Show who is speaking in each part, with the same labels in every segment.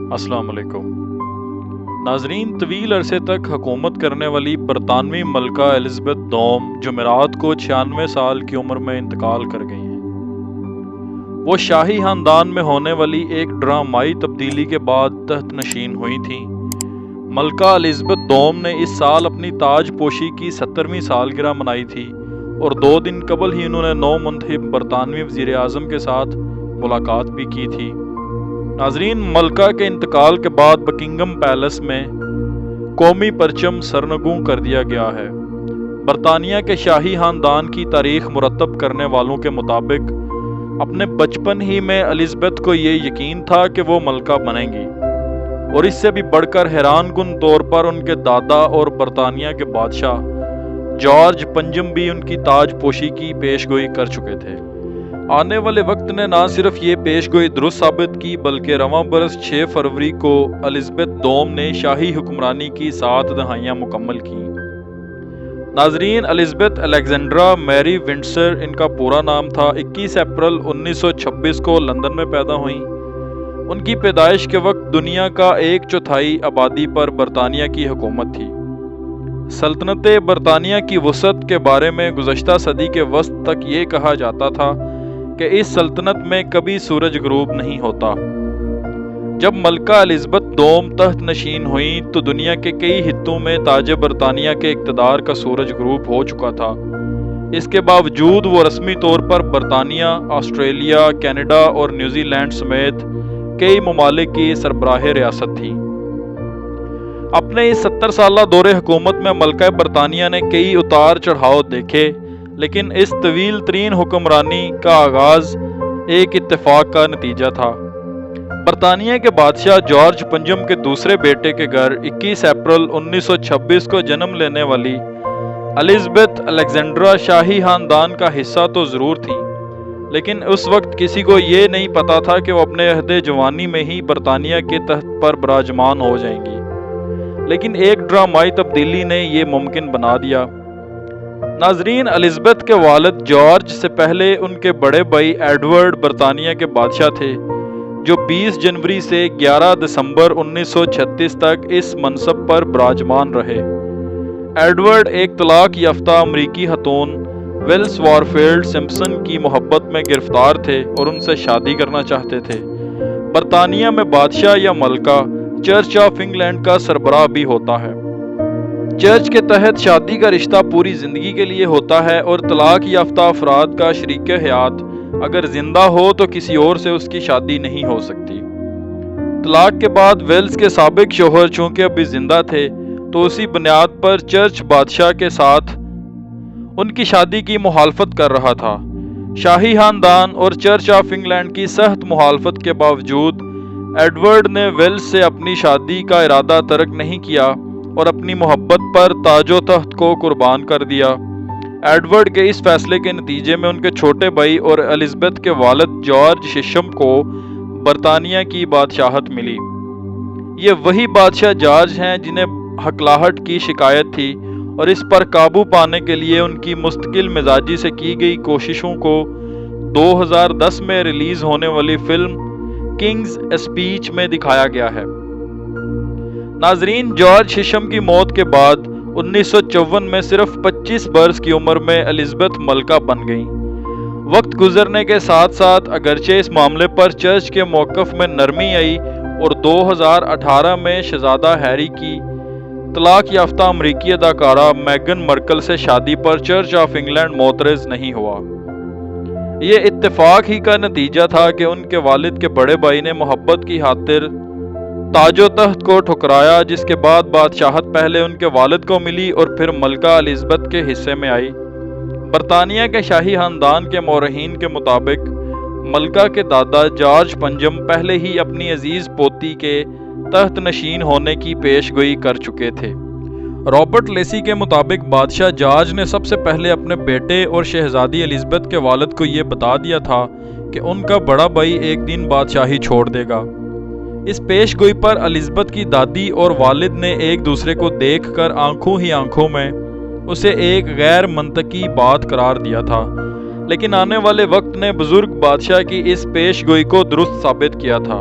Speaker 1: السلام علیکم ناظرین، طویل عرصے تک حکومت کرنے والی برطانوی ملکہ الزبتھ دوم جمعرات کو 96 سال کی عمر میں انتقال کر گئی ہیں۔ وہ شاہی خاندان میں ہونے والی ایک ڈرامائی تبدیلی کے بعد تحت نشین ہوئی تھیں۔ ملکہ الزبتھ دوم نے اس سال اپنی تاج پوشی کی 70ویں سالگرہ منائی تھی اور 2 دن قبل ہی انہوں نے نو منتخب برطانوی وزیر اعظم کے ساتھ ملاقات بھی کی تھی۔ ناظرین، ملکہ کے انتقال کے بعد بکنگم پیلس میں قومی پرچم سرنگوں کر دیا گیا ہے۔ برطانیہ کے شاہی خاندان کی تاریخ مرتب کرنے والوں کے مطابق اپنے بچپن ہی میں الزبتھ کو یہ یقین تھا کہ وہ ملکہ بنیں گی، اور اس سے بھی بڑھ کر حیران کن طور پر ان کے دادا اور برطانیہ کے بادشاہ جارج پنجم بھی ان کی تاج پوشی کی پیش گوئی کر چکے تھے۔ آنے والے وقت نے نہ صرف یہ پیش گوئی درست ثابت کی بلکہ رواں برس 6 فروری کو الزبتھ دوم نے شاہی حکمرانی کی 7 دہائیاں مکمل کی۔ ناظرین، الزبتھ الیگزینڈرا میری ونڈسر ان کا پورا نام تھا۔ 21 اپریل 1926 کو لندن میں پیدا ہوئیں۔ ان کی پیدائش کے وقت دنیا کا 1/4 آبادی پر برطانیہ کی حکومت تھی۔ سلطنت برطانیہ کی وسعت کے بارے میں گزشتہ صدی کے وسط تک یہ کہا جاتا تھا کہ اس سلطنت میں کبھی سورج غروب نہیں ہوتا۔ جب ملکہ الزبتھ دوم تحت نشین ہوئیں تو دنیا کے کئی خطوں میں تاج برطانیہ کے اقتدار کا سورج غروب ہو چکا تھا۔ اس کے باوجود وہ رسمی طور پر برطانیہ، آسٹریلیا، کینیڈا اور نیوزی لینڈ سمیت کئی ممالک کی سربراہ ریاست تھی۔ اپنے اس 70 سالہ دور حکومت میں ملکہ برطانیہ نے کئی اتار چڑھاؤ دیکھے، لیکن اس طویل ترین حکمرانی کا آغاز ایک اتفاق کا نتیجہ تھا۔ برطانیہ کے بادشاہ جارج پنجم کے دوسرے بیٹے کے گھر 21 اپریل 1926 کو جنم لینے والی الزبتھ الیگزینڈرا شاہی خاندان کا حصہ تو ضرور تھی، لیکن اس وقت کسی کو یہ نہیں پتا تھا کہ وہ اپنے عہد جوانی میں ہی برطانیہ کے تخت پر براجمان ہو جائیں گی۔ لیکن ایک ڈرامائی تبدیلی نے یہ ممکن بنا دیا۔ ناظرین، الزبتھ کے والد جارج سے پہلے ان کے بڑے بھائی ایڈورڈ برطانیہ کے بادشاہ تھے، جو 20 جنوری سے 11 دسمبر 1936 تک اس منصب پر براجمان رہے۔ ایڈورڈ ایک طلاق یافتہ امریکی خاتون ویلس وارفیلڈ سمپسن کی محبت میں گرفتار تھے اور ان سے شادی کرنا چاہتے تھے۔ برطانیہ میں بادشاہ یا ملکہ چرچ آف انگلینڈ کا سربراہ بھی ہوتا ہے۔ چرچ کے تحت شادی کا رشتہ پوری زندگی کے لیے ہوتا ہے اور طلاق یافتہ افراد کا شریک حیات اگر زندہ ہو تو کسی اور سے اس کی شادی نہیں ہو سکتی۔ طلاق کے بعد ویلز کے سابق شوہر چونکہ ابھی زندہ تھے تو اسی بنیاد پر چرچ بادشاہ کے ساتھ ان کی شادی کی مخالفت کر رہا تھا۔ شاہی خاندان اور چرچ آف انگلینڈ کی سخت مخالفت کے باوجود ایڈورڈ نے ویلز سے اپنی شادی کا ارادہ ترک نہیں کیا اور اپنی محبت پر تاج و تخت کو قربان کر دیا۔ ایڈورڈ کے اس فیصلے کے نتیجے میں ان کے چھوٹے بھائی اور الزبتھ کے والد جارج ششم کو برطانیہ کی بادشاہت ملی۔ یہ وہی بادشاہ جارج ہیں جنہیں ہکلاہٹ کی شکایت تھی اور اس پر قابو پانے کے لیے ان کی مستقل مزاجی سے کی گئی کوششوں کو 2010 میں ریلیز ہونے والی فلم کنگز اسپیچ میں دکھایا گیا ہے۔ ناظرین، جارج ششم کی موت کے بعد 1954 میں صرف 25 برس کی عمر میں الزبتھ ملکہ بن گئیں۔ وقت گزرنے کے ساتھ ساتھ اگرچہ اس معاملے پر چرچ کے موقف میں نرمی آئی اور 2018 میں شہزادہ ہیری کی طلاق یافتہ امریکی اداکارہ میگن مرکل سے شادی پر چرچ آف انگلینڈ معترض نہیں ہوا۔ یہ اتفاق ہی کا نتیجہ تھا کہ ان کے والد کے بڑے بھائی نے محبت کی خاطر تاج و تخت کو ٹھکرایا، جس کے بعد بادشاہت پہلے ان کے والد کو ملی اور پھر ملکہ الزبتھ کے حصے میں آئی۔ برطانیہ کے شاہی خاندان کے مورخین کے مطابق ملکہ کے دادا جارج پنجم پہلے ہی اپنی عزیز پوتی کے تحت نشین ہونے کی پیش گوئی کر چکے تھے۔ رابرٹ لیسی کے مطابق بادشاہ جارج نے سب سے پہلے اپنے بیٹے اور شہزادی الزبتھ کے والد کو یہ بتا دیا تھا کہ ان کا بڑا بھائی ایک دن بادشاہی چھوڑ دے گا۔ اس پیش گوئی پر الزبتھ کی دادی اور والد نے ایک دوسرے کو دیکھ کر آنکھوں ہی آنکھوں میں اسے ایک غیر منطقی بات قرار دیا تھا، لیکن آنے والے وقت نے بزرگ بادشاہ کی اس پیش گوئی کو درست ثابت کیا تھا۔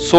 Speaker 1: 100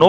Speaker 1: 9